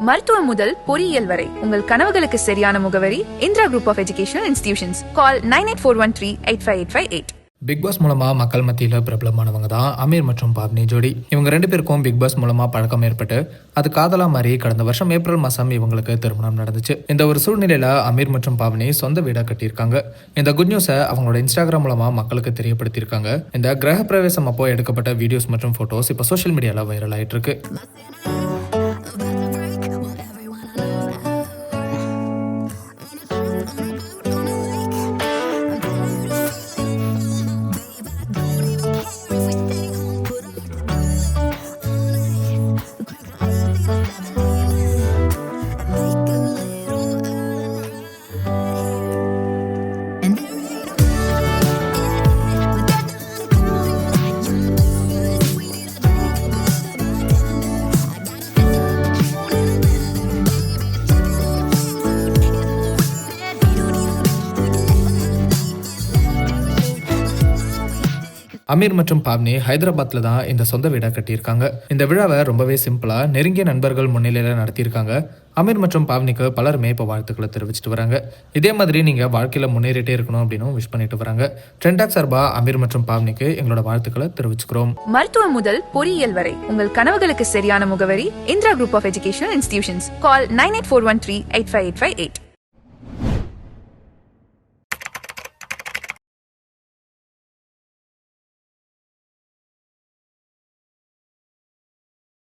மருத்துவம் முதல் பொறியியல் வரை உங்கள் கனவுகளுக்கு சரியான முகவரி Indira group of educational institutions. Call 9841385858. Bigg Boss மூலமா மக்கள் மத்தியில் பிரபலமானவங்க தான் அமீர் மற்றும் பாவ்னி ஜோடி. இவங்க 2 பேருக்கும் பிக் பாஸ் மூலமா பழக்கம் ஏற்பட்டு அது காதலா மாறி கடந்த வருஷம் ஏப்ரல் மாசம் இவங்களுக்கு திருமணம் நடந்துச்சு. இந்த ஒரு சூழ்நிலையில அமீர் மற்றும் பாவ்னி சொந்த வீடா கட்டியிருக்காங்க. இந்த குட் நியூஸை அவங்களோட இன்ஸ்டாகிராம் மூலமா மக்களுக்கு தெரியப்படுத்தியிருக்காங்க. இந்த கிரக பிரவேசம் அப்போ எடுக்கப்பட்ட வீடியோஸ் மற்றும் போட்டோஸ் இப்போ சோஷியல் மீடியால வைரல் ஆயிட்டு இருக்கு. அமீர் மற்றும் பாவ்னி ஹைதராபாத்ல தான் இந்த சொந்த வீடா கட்டியிருக்காங்க. இந்த விழாவை ரொம்பவே சிம்பிளா நெருங்கிய நண்பர்கள் முன்னிலையில நடத்தியிருக்காங்க. அமீர் மற்றும் பாவ்னிக்கு பலருமே இப்போ வாழ்த்துக்களை தெரிவிச்சிட்டு வராங்க. இதே மாதிரி நீங்க வாழ்க்கையில முன்னேறிட்டே இருக்கணும் அப்படின்னு விஷ் பண்ணிட்டு வராங்க. ட்ரெண்டாக் சார்பா அமீர் மற்றும் பாவ்னிக்கு எங்களோட வாழ்த்துக்களை தெரிவிச்சுக்கிறோம். மருத்துவம் முதல் பொறியியல் வரை உங்கள் கனவுகளுக்கு சரியான முகவரி Indira group of educational institutions. Call 9841385858.